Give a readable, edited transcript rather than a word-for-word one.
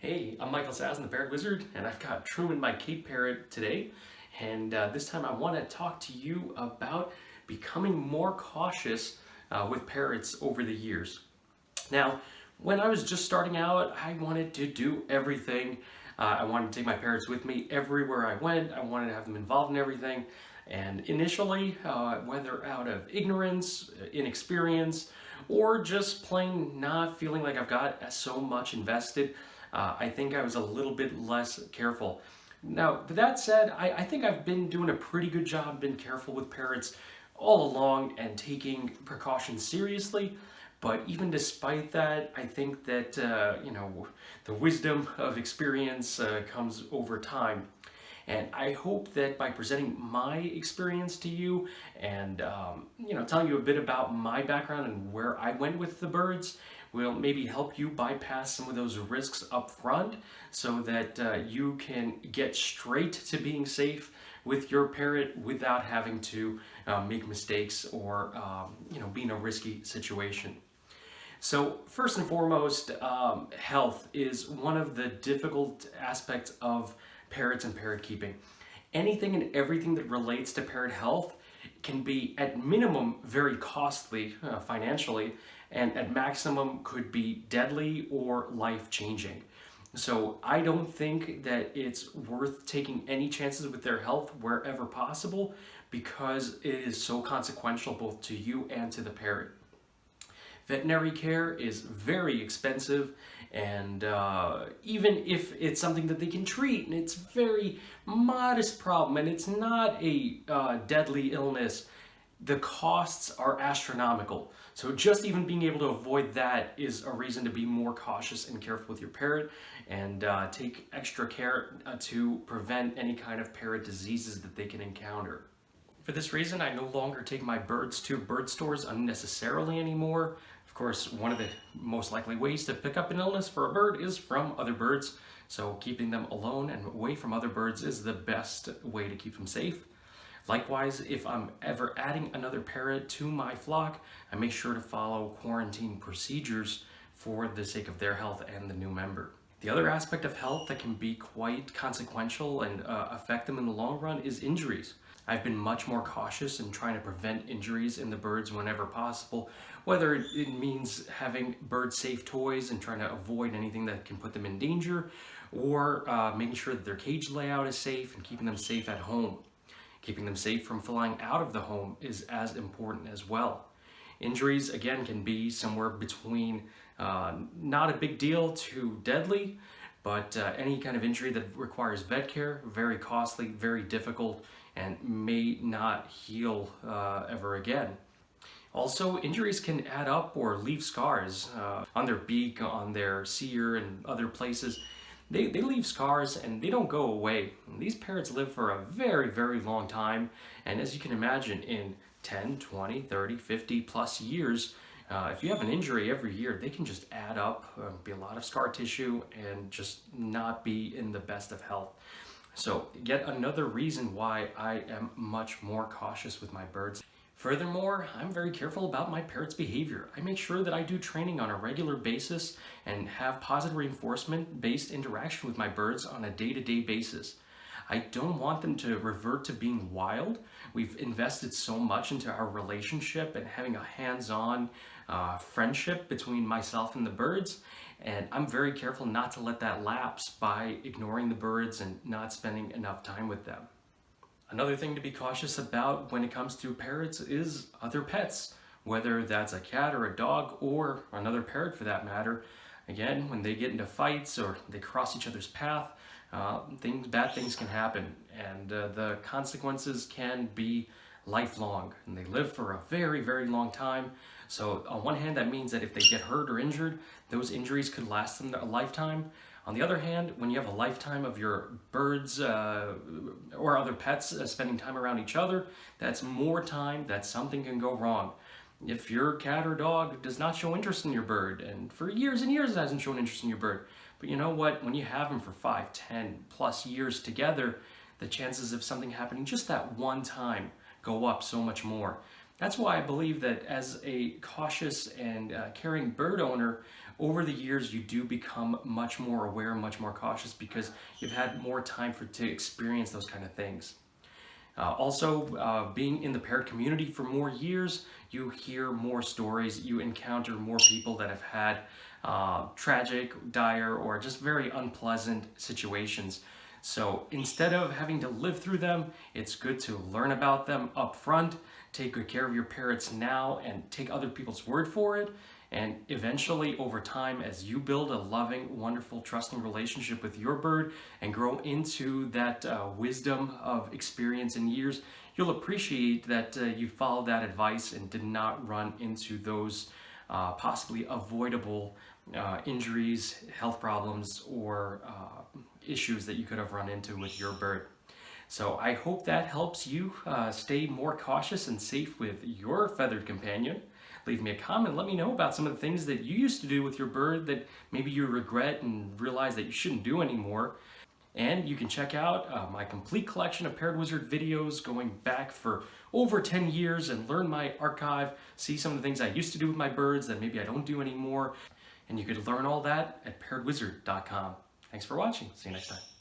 Hey, I'm Michael Sazin, the Parrot Wizard, and I've got Truman, my Cape Parrot, today. And this time I want to talk to you about becoming more cautious with parrots over the years. Now, when I was just starting out, I wanted to do everything. I wanted to take my parrots with me everywhere I went. I wanted to have them involved in everything. And initially, whether out of ignorance, inexperience, or just plain not feeling like I've got so much invested, I think I was a little bit less careful. Now, with that said, I think I've been doing a pretty good job, been careful with parrots all along and taking precautions seriously. But even despite that, I think that, the wisdom of experience comes over time. And I hope that by presenting my experience to you and telling you a bit about my background and where I went with the birds will maybe help you bypass some of those risks up front so that you can get straight to being safe with your parrot without having to make mistakes or be in a risky situation. So first and foremost, health is one of the difficult aspects of parrots and parrot keeping. Anything and everything that relates to parrot health can be at minimum very costly financially, and at maximum could be deadly or life-changing. So I don't think that it's worth taking any chances with their health wherever possible because it is so consequential both to you and to the parrot. Veterinary care is very expensive, and even if it's something that they can treat and it's a very modest problem and it's not a deadly illness, the costs are astronomical. So just even being able to avoid that is a reason to be more cautious and careful with your parrot and take extra care to prevent any kind of parrot diseases that they can encounter. For this reason, I no longer take my birds to bird stores unnecessarily anymore. Of course, one of the most likely ways to pick up an illness for a bird is from other birds, so keeping them alone and away from other birds is the best way to keep them safe. Likewise, if I'm ever adding another parrot to my flock, I make sure to follow quarantine procedures for the sake of their health and the new member. The other aspect of health that can be quite consequential and affect them in the long run is injuries. I've been much more cautious in trying to prevent injuries in the birds whenever possible, whether it means having bird-safe toys and trying to avoid anything that can put them in danger, or making sure that their cage layout is safe and keeping them safe at home. Keeping them safe from flying out of the home is as important as well. Injuries, again, can be somewhere between not a big deal to deadly, but any kind of injury that requires vet care, very costly, very difficult, and may not heal ever again. Also, injuries can add up or leave scars on their beak, on their cere, and other places. They leave scars and they don't go away. These parrots live for a very, very long time, and as you can imagine, in 10, 20, 30, 50 plus years, if you have an injury every year, they can just add up, be a lot of scar tissue, and just not be in the best of health. So yet another reason why I am much more cautious with my birds. Furthermore, I'm very careful about my parrot's behavior. I make sure that I do training on a regular basis and have positive reinforcement-based interaction with my birds on a day-to-day basis. I don't want them to revert to being wild. We've invested so much into our relationship and having a hands-on friendship between myself and the birds, and I'm very careful not to let that lapse by ignoring the birds and not spending enough time with them. Another thing to be cautious about when it comes to parrots is other pets, whether that's a cat or a dog or another parrot for that matter. Again, when they get into fights or they cross each other's path, bad things can happen, and the consequences can be lifelong, and they live for a very, very long time. So on one hand, that means that if they get hurt or injured, those injuries could last them a lifetime. On the other hand, when you have a lifetime of your birds or other pets spending time around each other, that's more time that something can go wrong. If your cat or dog does not show interest in your bird, and for years and years it hasn't shown interest in your bird, but you know what, when you have them for 5, 10 plus years together, the chances of something happening just that one time go up so much more. That's why I believe that as a cautious and caring bird owner, over the years you do become much more aware, much more cautious because you've had more time to experience those kind of things. Also, being in the parrot community for more years, you hear more stories, you encounter more people that have had tragic, dire, or just very unpleasant situations. So instead of having to live through them, it's good to learn about them up front, take good care of your parrots now, and take other people's word for it. And eventually, over time, as you build a loving, wonderful, trusting relationship with your bird and grow into that wisdom of experience and years, you'll appreciate that you followed that advice and did not run into those possibly avoidable injuries, health problems, or issues that you could have run into with your bird. So I hope that helps you stay more cautious and safe with your feathered companion. Leave me a comment, let me know about some of the things that you used to do with your bird that maybe you regret and realize that you shouldn't do anymore. And you can check out my complete collection of Parrot Wizard videos going back for over 10 years and learn my archive, see some of the things I used to do with my birds that maybe I don't do anymore. And you could learn all that at parrotwizard.com. Thanks for watching. See you next time.